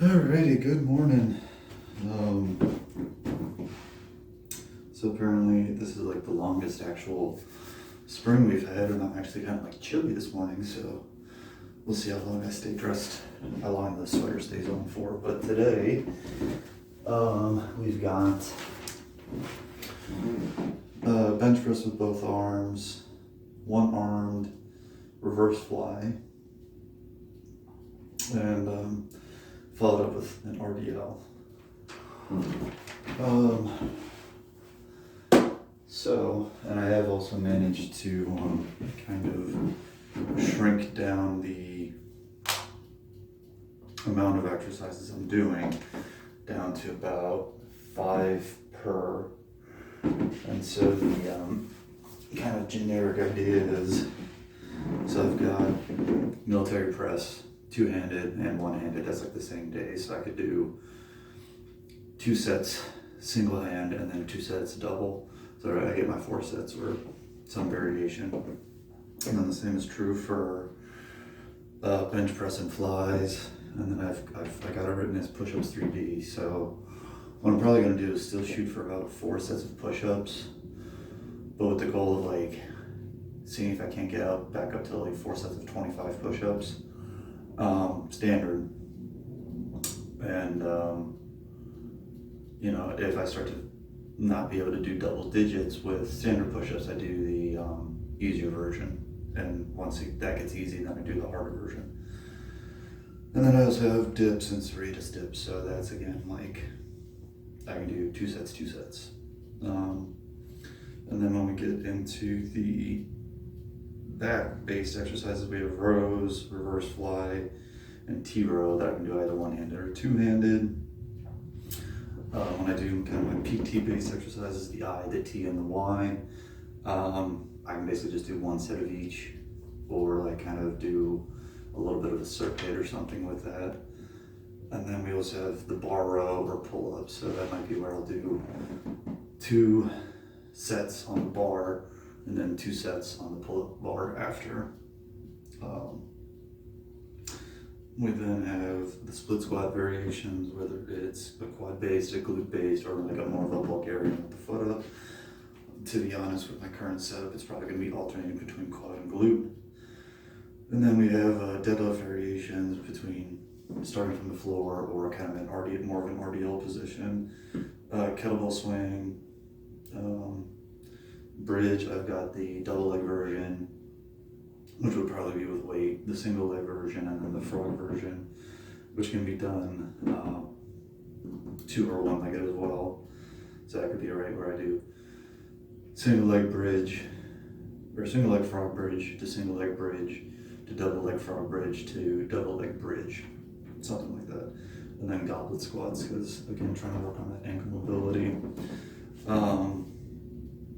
Alrighty, good morning. Um, so apparently this is like the longest actual spring we've had, and I'm actually kind of like chilly this morning, so we'll see how long I stay dressed, how long the sweater stays on for. But today, we've got bench press with both arms, one armed reverse fly, and followed up with an RDL. And I have also managed to kind of shrink down the amount of exercises I'm doing down to about 5 per. And so the kind of generic idea is, so I've got military press, two-handed and one-handed. That's like the same day. So I could do 2 sets single hand and then 2 sets double. So I get my 4 sets or some variation. And then the same is true for bench press and flies. And then I got it written as push-ups 3D. So what I'm probably gonna do is still shoot for about 4 sets of push-ups, but with the goal of like seeing if I can't get back up to like 4 sets of 25 push-ups, standard. And if I start to not be able to do double digits with standard push-ups, I do the easier version. And once that gets easy, then I do the harder version. And then I also have dips and serratus dips. So that's again like I can do 2 sets, 2 sets. And then when we get into the back-based exercises, we have rows, reverse fly, and T-row that I can do either one-handed or two-handed. When I do kind of my PT-based exercises, the I, the T, and the Y, I can basically just do 1 set of each, or like kind of do a little bit of a circuit or something with that. And then we also have the bar row or pull-ups, so that might be where I'll do 2 sets on the bar and then 2 sets on the pull-up bar after. We then have the split squat variations, whether it's a quad based, a glute based, or like a more of a Bulgarian with the foot up. To be honest, with my current setup, it's probably going to be alternating between quad and glute. And then we have deadlift variations between starting from the floor or kind of more of an RDL position, kettlebell swing, bridge. I've got the double leg version, which would probably be with weight, the single leg version, and then the frog version, which can be done 2 or 1 legged as well. So that could be right where I do single leg bridge, or single leg frog bridge to single leg bridge to double leg frog bridge to double leg bridge, something like that. And then goblet squats, because again, trying to work on that ankle mobility.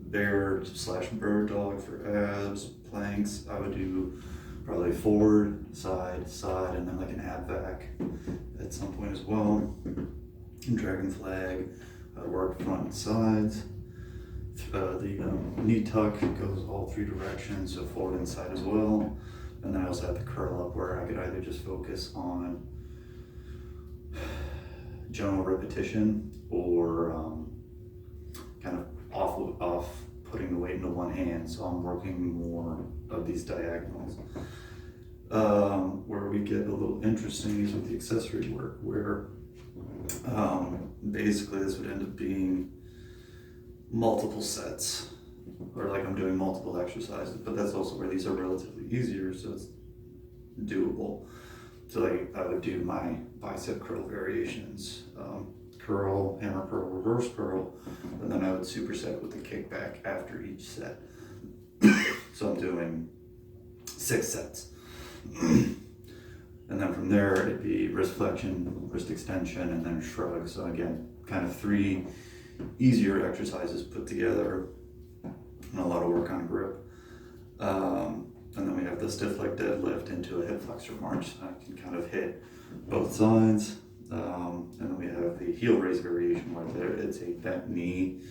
Bear/bird dog for abs. Planks, I would do probably forward, side, side, and then like an ab vac at some point as well. And dragon flag, I work front and sides. The knee tuck goes all 3 directions, so forward and side as well. And then I also have the curl up, where I could either just focus on general repetition or kind of off putting the weight into one hand. So I'm working more of these diagonals. Where we get a little interesting is with the accessory work, where basically this would end up being multiple sets, or like I'm doing multiple exercises, but that's also where these are relatively easier, so it's doable. So like I would do my bicep curl variations, curl, hammer curl, reverse curl, and then I would superset with the kickback after each set. So I'm doing 6 sets. And then from there it'd be wrist flexion, wrist extension, and then shrug. So again, kind of 3 easier exercises put together, and a lot of work on grip. And then we have the stiff leg deadlift into a hip flexor march. I can kind of hit both sides. And then we have the heel raise variation, where it's a bent knee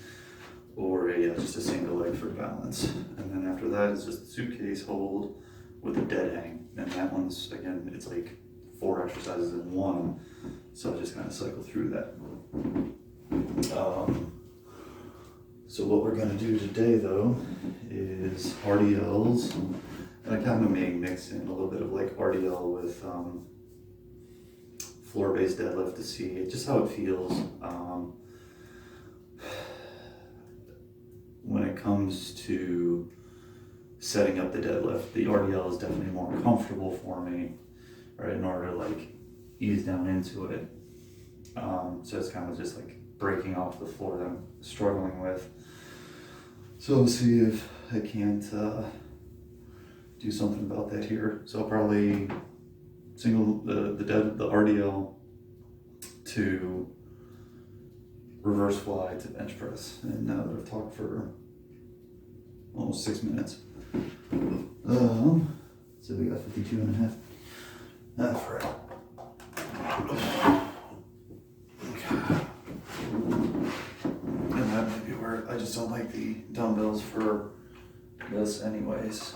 or just a single leg for balance. And then after that is just a suitcase hold with a dead hang. And that one's, again, it's like 4 exercises in one. So I just kind of cycle through that. So what we're going to do today though is RDLs, and I kind of may mix in a little bit of like RDL with floor-based deadlift to see just how it feels. When it comes to setting up the deadlift, the RDL is definitely more comfortable for me, right, in order to like ease down into it. So it's kind of just like breaking off the floor that I'm struggling with. So we'll see if I can't do something about that here. So I'll probably single the RDL to reverse fly to bench press. And now that I've talked for almost 6 minutes, so we got 52 and a half. That's right. And that might be where I just don't like the dumbbells for this anyways.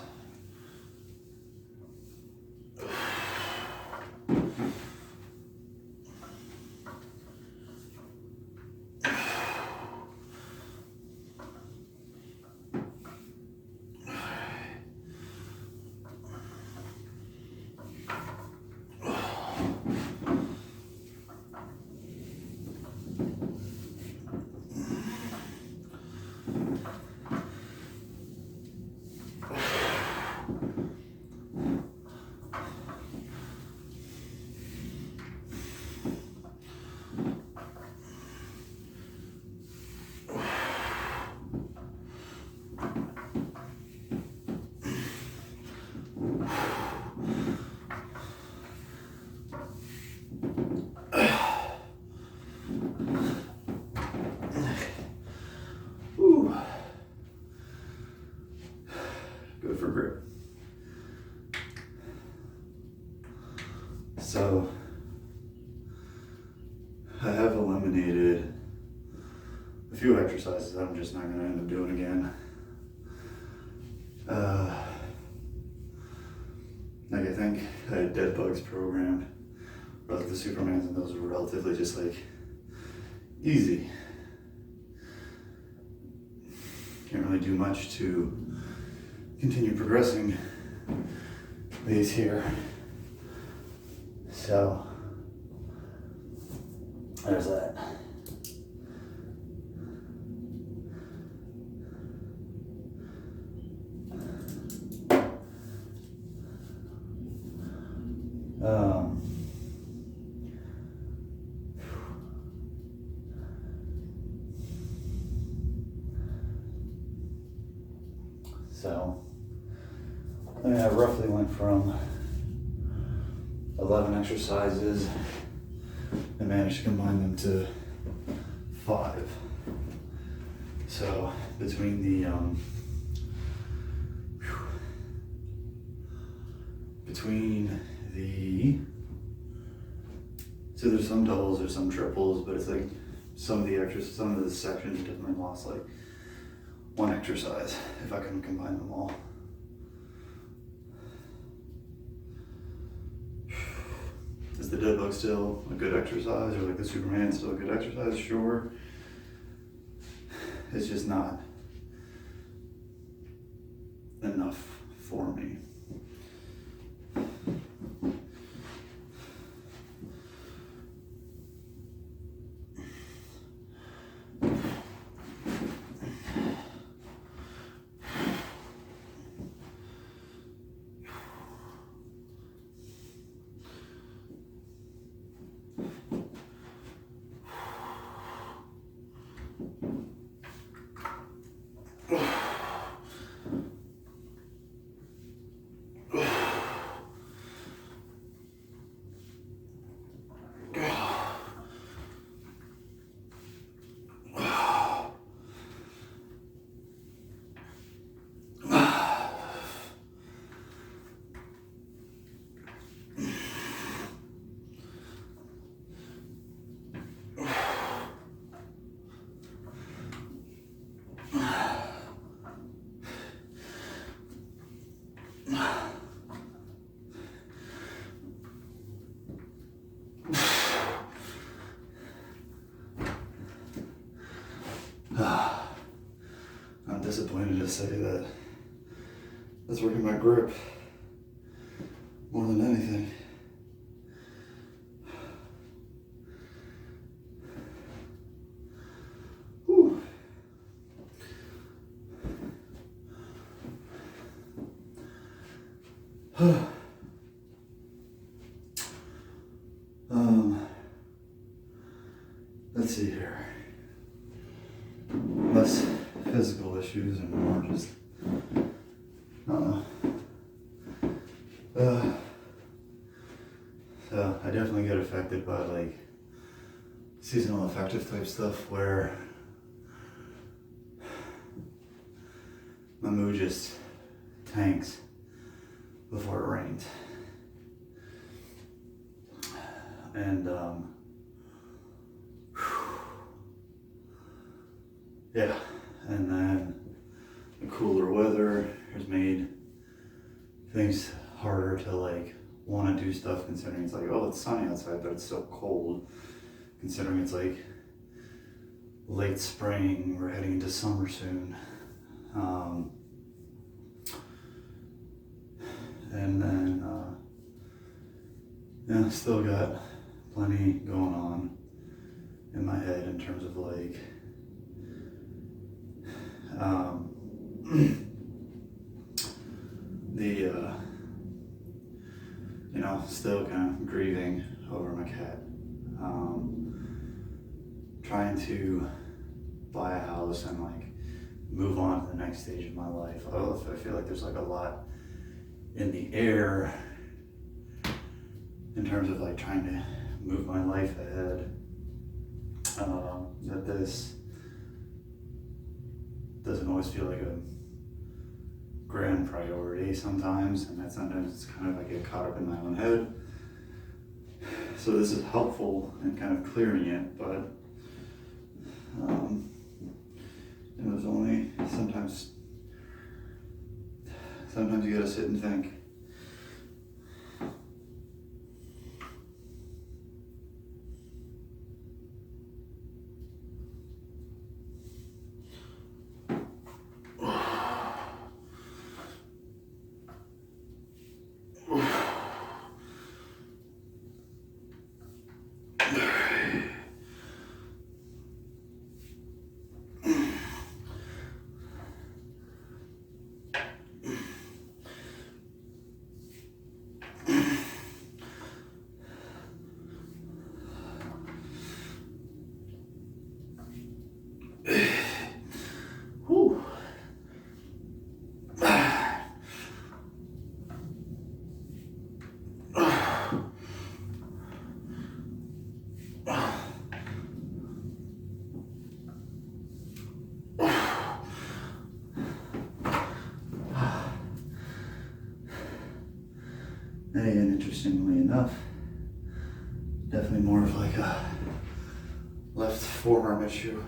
Good for grip. So I have eliminated a few exercises that I'm just not going to end up doing again. Like I think I had dead bugs programmed, or like the Supermans, and those were relatively just like easy. Can't really do much to continue progressing these here. So there's that. So I mean, I roughly went from 11 exercises and managed to combine them to 5. So between the so there's some doubles, there's some triples, but it's like some of the sections definitely lost like 1 exercise if I couldn't combine them all. Is the dead bug still a good exercise, or like the Superman still a good exercise? Sure. It's just not enough for me. disappointed to say that that's working my grip more than anything. Whew. Let's see here. Less physical issues and more just, I don't know. So I definitely get affected by like seasonal affective type stuff where my mood just tanks before it rains. And yeah, and then the cooler weather has made things harder to like want to do stuff, considering it's like, oh, it's sunny outside, but it's still cold, considering it's like late spring, we're heading into summer soon. And then yeah, still got plenty going on in my head in terms of like the you know, still kind of grieving over my cat, trying to buy a house and like move on to the next stage of my life. I feel like there's like a lot in the air in terms of like trying to move my life ahead, that this doesn't always feel like a grand priority sometimes, and that sometimes it's kind of like I get caught up in my own head. So this is helpful in kind of clearing it, but it was only sometimes you gotta sit and think. Whew. And interestingly enough, definitely more of like a left forearm issue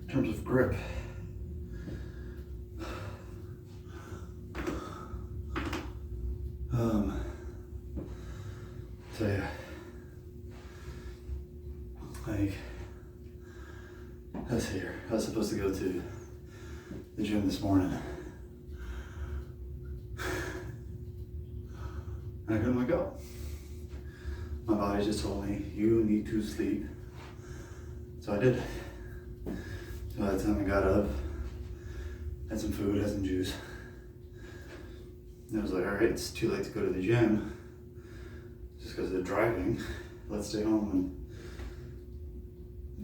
in terms of grip. So yeah, like, let's see here. I was supposed to go to the gym this morning. I couldn't wake up. My body just told me, you need to sleep. So I did. So by the time I got up, had some food, had some juice. And I was like, all right, it's too late to go to the gym just because of driving. Let's stay home and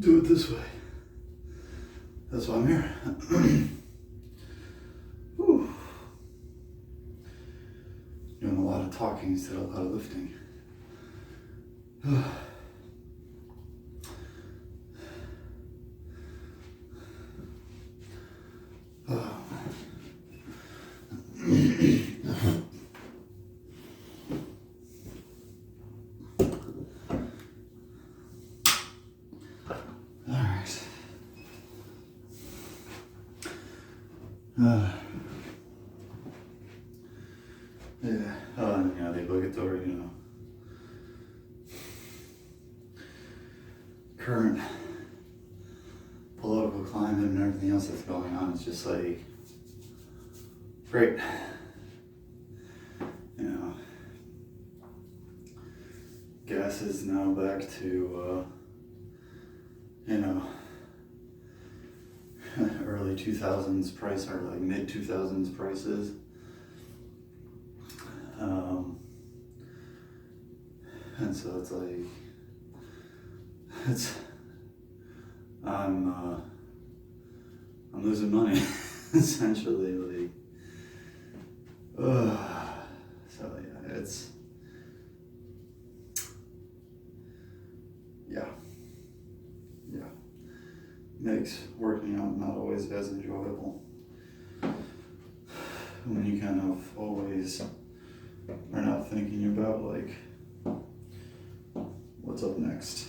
do it this way. That's why I'm here. Whew. Doing a lot of talking instead of a lot of lifting. Yeah, and you know, the obligatory, you know, current political climate and everything else that's going on. It's just like, great. You know, gas is now back to, early 2000s price, or like mid 2000s prices. And so it's like, I'm losing money, essentially, like, so yeah, yeah, makes working out not always as enjoyable when you kind of always are not thinking about, like, what's up next.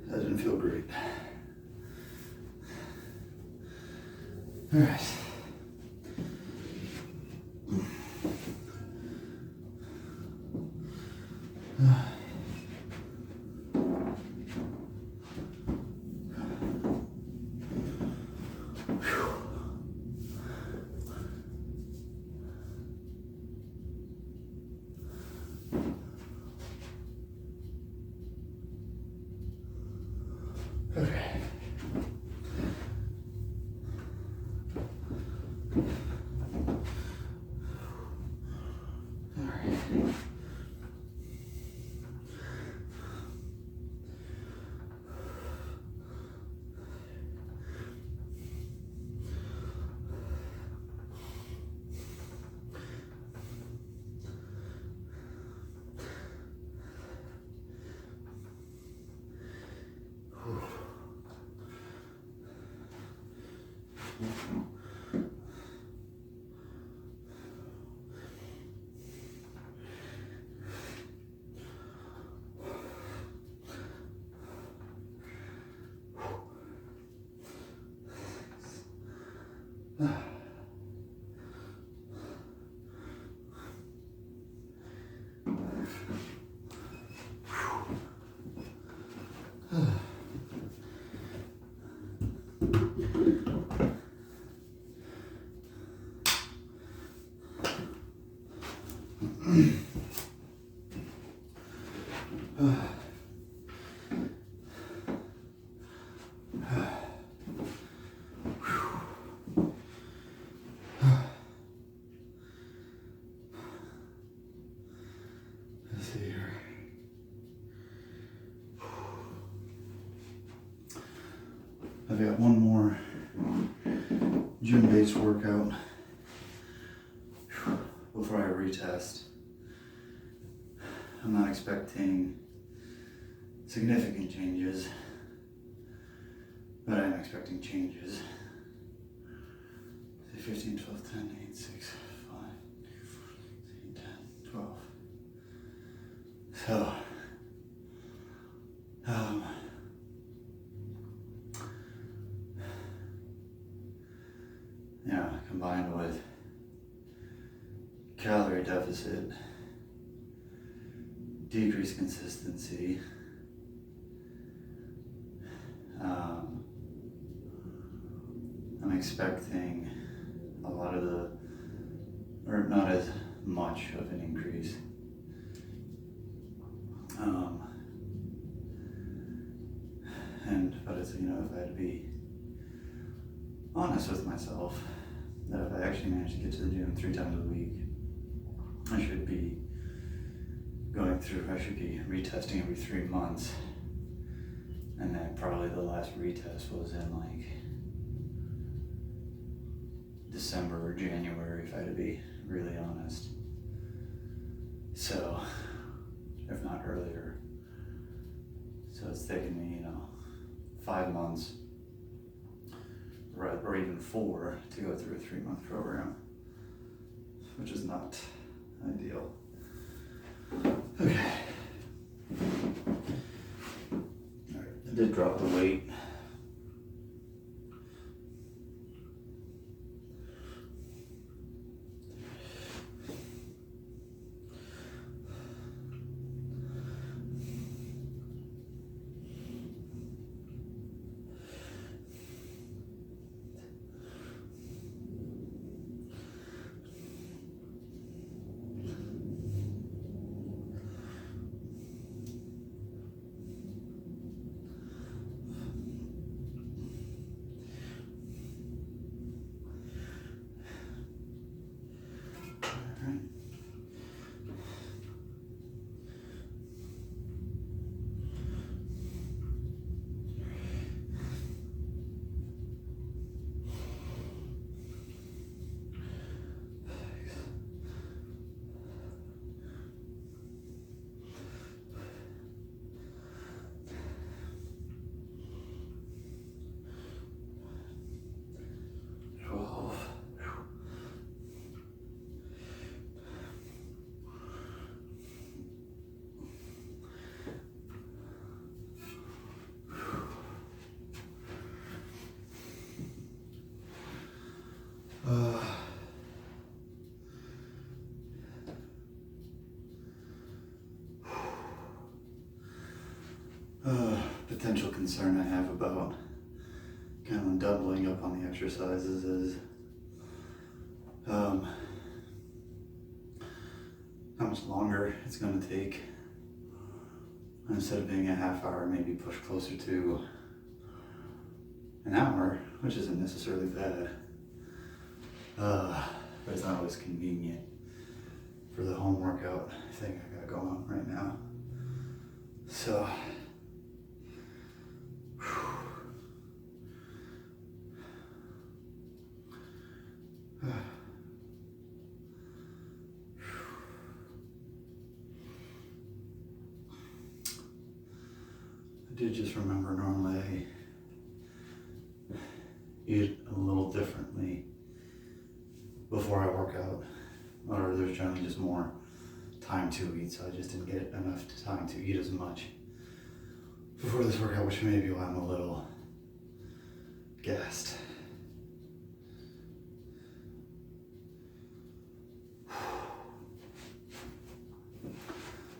That didn't feel great. All right. Okay. All right. Let's see here. I've got one more gym-based workout before I retest. I'm not expecting significant changes, but I'm expecting changes. 15, 12, 10, 8, 6, 5, 8, 10, 12. So, yeah, combined with calorie deficit, decreased consistency, I'm expecting a lot of or not as much of an increase. But it's, if I had to be honest with myself, that if I actually manage to get to the gym 3 times a week, I should be retesting every 3 months. And then probably the last retest was in like December or January, if I had to be really honest. So, if not earlier. So it's taken me, 5 months, or even 4, to go through a 3-month program, which is not ideal. Okay. All right. I did drop the weight. Potential concern I have about kind of doubling up on the exercises is how much longer it's going to take. Instead of being a half hour, maybe push closer to an hour, which isn't necessarily bad, but it's not always convenient for the home workout thing I got going on right now. So I did just remember normally I eat a little differently before I work out, or there's generally just more time to eat, so I just didn't get enough time to eat as much before this workout, which may be why I'm a little gassed.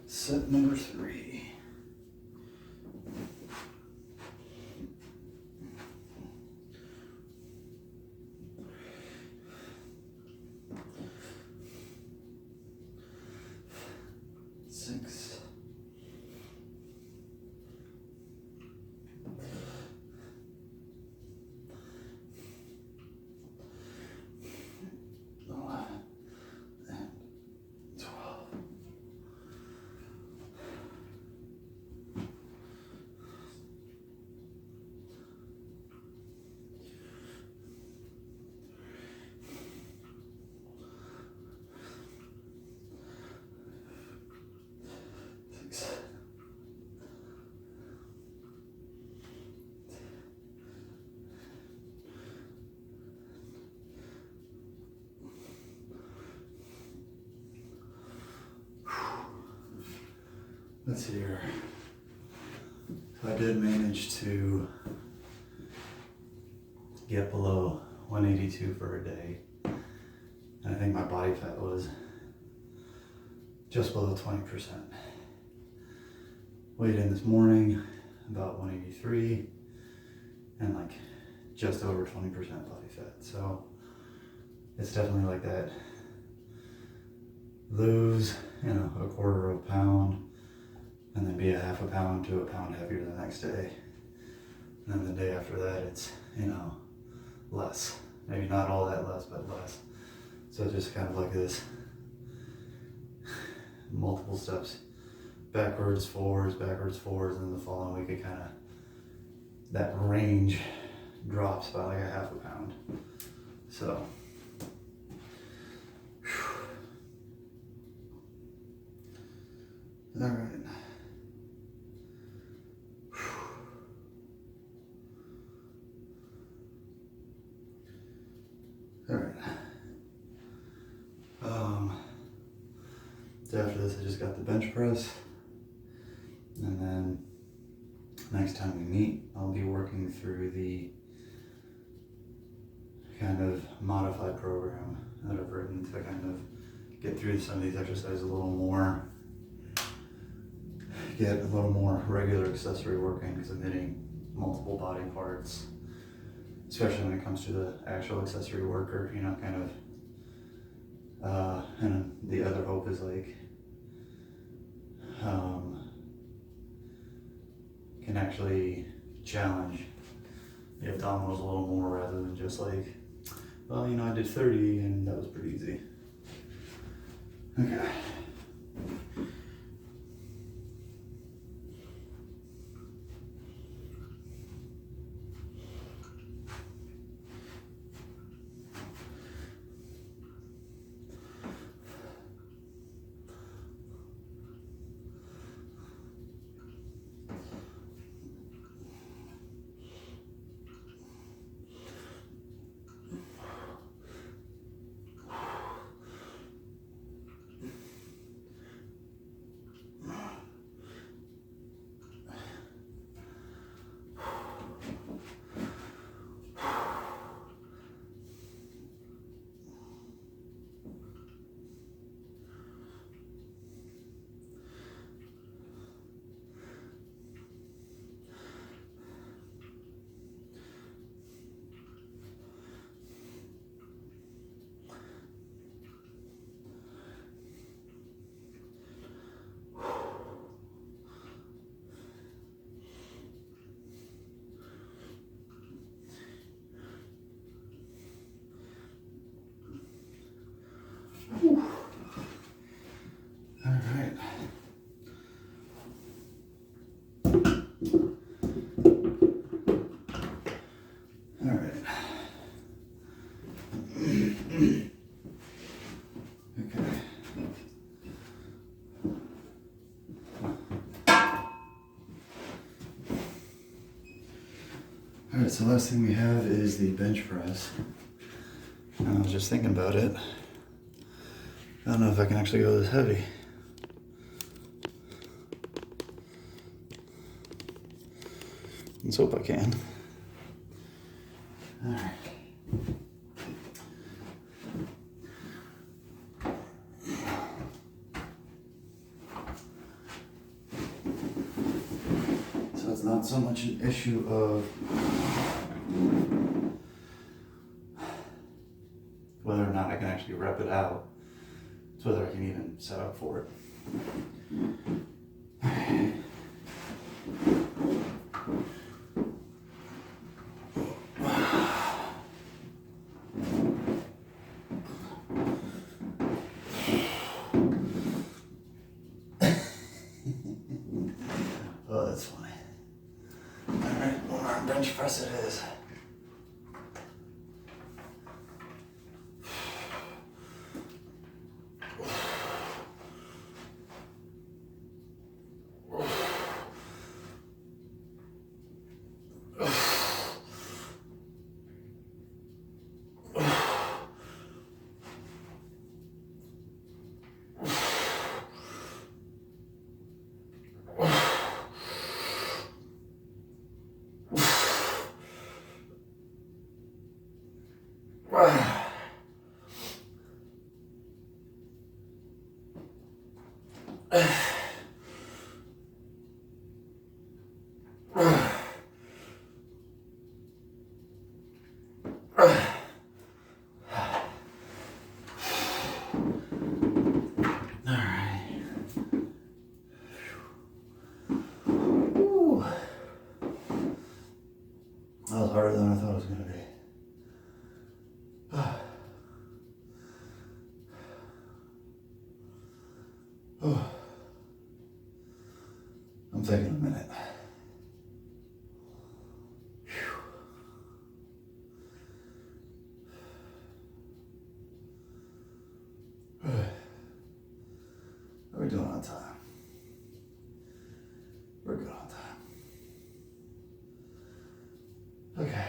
Set number 3. let's see here. So I did manage to get below 182 for a day. And I think my body fat was just below 20%. Weighed in this morning, about 183, and like just over 20% body fat. So it's definitely like that. Lose, a quarter of a pound, and then be a half a pound to a pound heavier the next day. And then the day after that, it's, less. Maybe not all that less, but less. So just kind of like this, multiple steps, backwards, forwards, and then the following week it kind of, that range drops by like a half a pound. So, all right. All right. So after this, I just got the bench press, and then next time we meet, I'll be working through the kind of modified program that I've written to kind of get through some of these exercises a little more, get a little more regular accessory working because I'm hitting multiple body parts, especially when it comes to the actual accessory worker, and the other hope is like, can actually challenge the abdominals a little more rather than just like, well, I did 30 and that was pretty easy. Okay. All right. All right. Okay. All right, so last thing we have is the bench press. I was just thinking about it. I don't know if I can actually go this heavy. Let's hope I can. All right. So it's not so much an issue of whether or not I can actually rep it out. It's whether I can even set up for it. Oh, that's funny. All right, one arm bench press it is. That was harder than I thought it was going to be. I'm taking a minute. We're doing on time. We're good on time. Okay.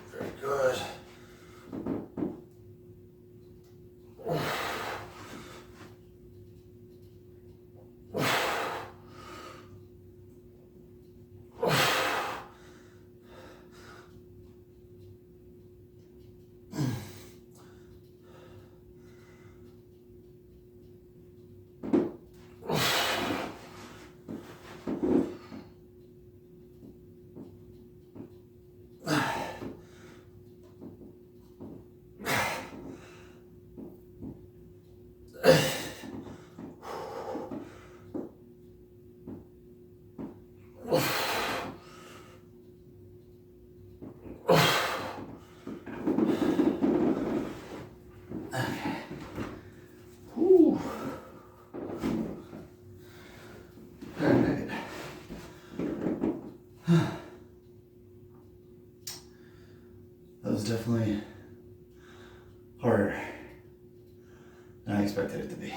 Very good. That was definitely harder than I expected it to be.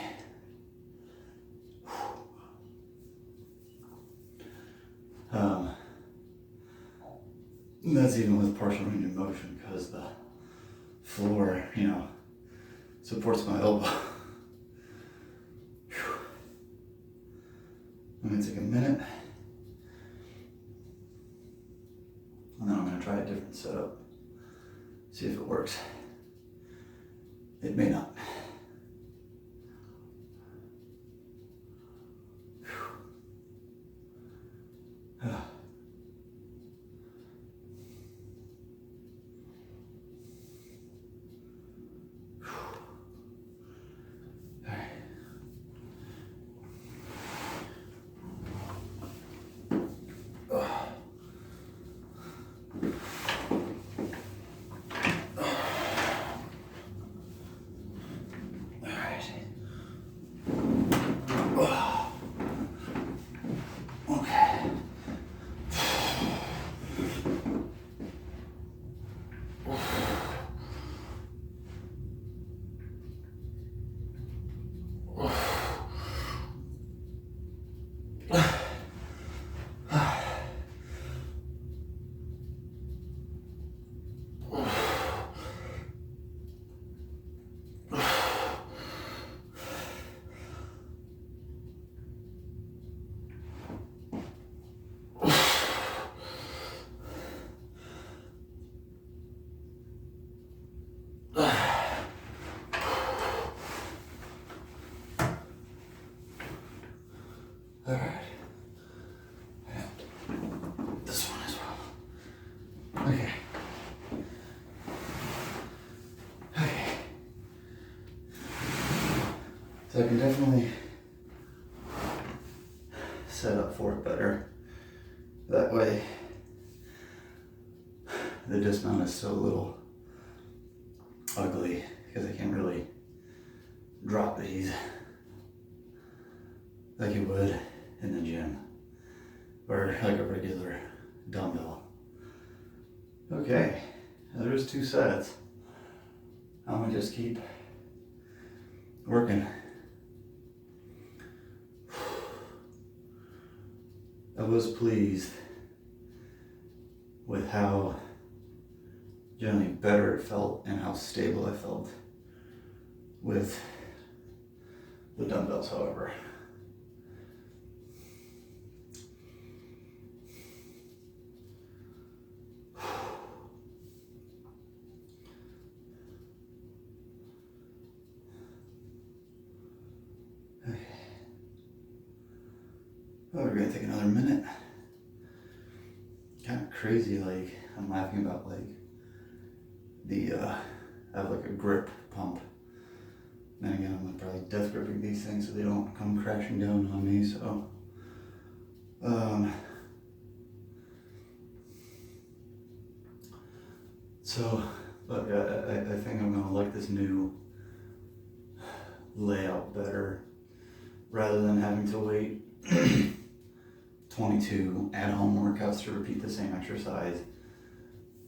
That's even with partial range of motion because the floor, supports my elbow. I'm gonna take a minute and then I'm gonna try a different setup. See if it works. It may not. All right. And this one as well. Okay. Okay. So I can definitely set up for it better. That way, the dismount is so little ugly because I can't really drop these like you would in the gym or like a regular dumbbell. Okay, now there's 2 sets. I'm gonna just keep working. I was pleased with how generally better it felt and how stable I felt with the dumbbells, however. Oh, we're gonna take another minute. Kind of crazy, like, I'm laughing about, like, I have like a grip pump. Then again, I'm probably death gripping these things so they don't come crashing down on me, so. But I think I'm gonna like this new layout better rather than having to wait 22 at-home workouts to repeat the same exercise.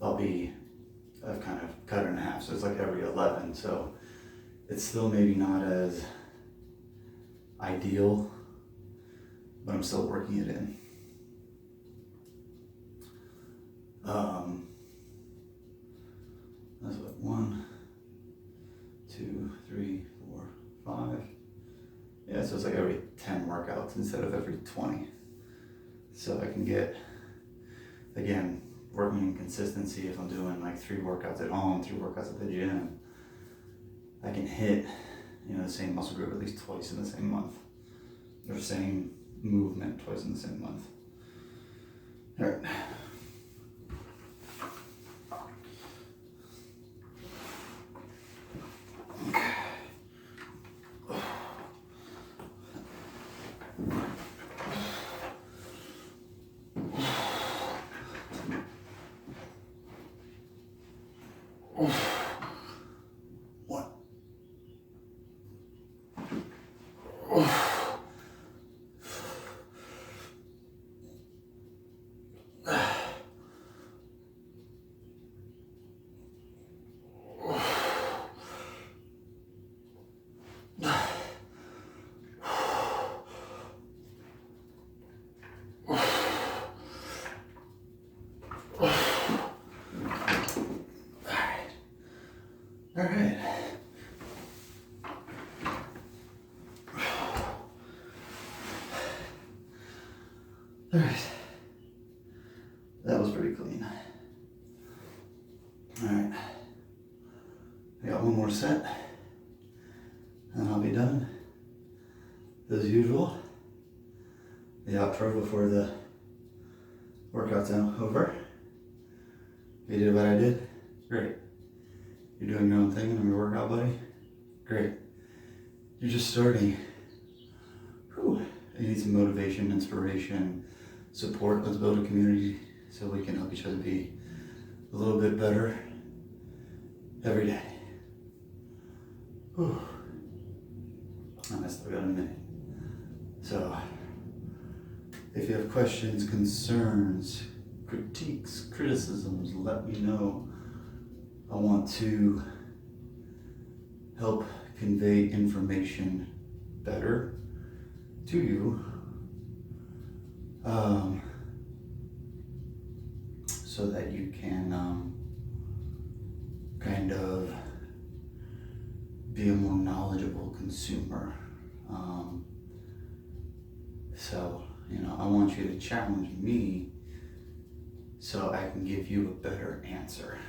I've kind of cut it in half, so it's like every 11, so it's still maybe not as ideal, but I'm still working it in. That's what, 1, 2, 3, 4, 5. Yeah, so it's like every 10 workouts instead of every 20. So I can get, again, working in consistency. If I'm doing like 3 workouts at home, 3 workouts at the gym, I can hit, the same muscle group at least twice in the same month, or same movement twice in the same month. All right. What? All right. All right. That was pretty clean. All right. I got one more set, and I'll be done. As usual, the outro before the workout's over. You did what I did? Great. You're doing your own thing in your workout, buddy? Great. You're just starting. Whew. You need some motivation, inspiration, support. Let's build a community so we can help each other be a little bit better every day. Whew. And I still got a minute. So, if you have questions, concerns, critiques, criticisms, let me know. I want to help convey information better to you, so that you can kind of be a more knowledgeable consumer. So, I want you to challenge me so I can give you a better answer.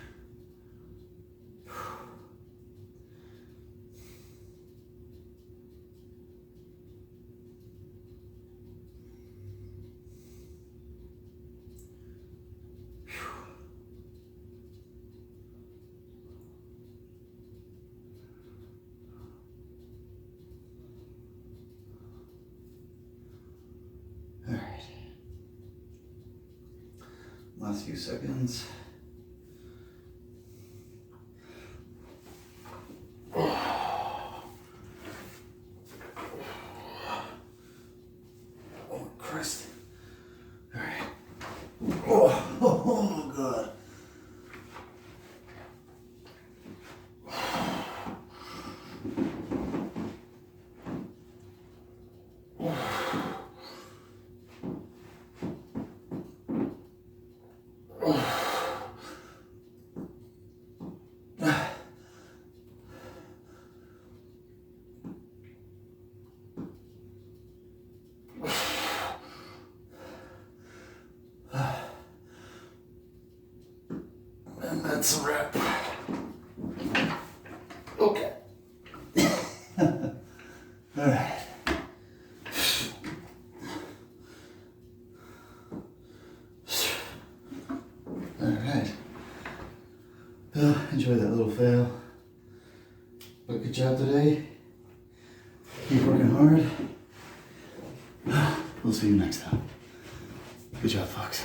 All right. Last few seconds. Oh, Christ. All right. Oh, God. And that's a wrap. Okay. All right. Enjoy that little fail. But good job today. Keep working hard. We'll see you next time. Good job, folks.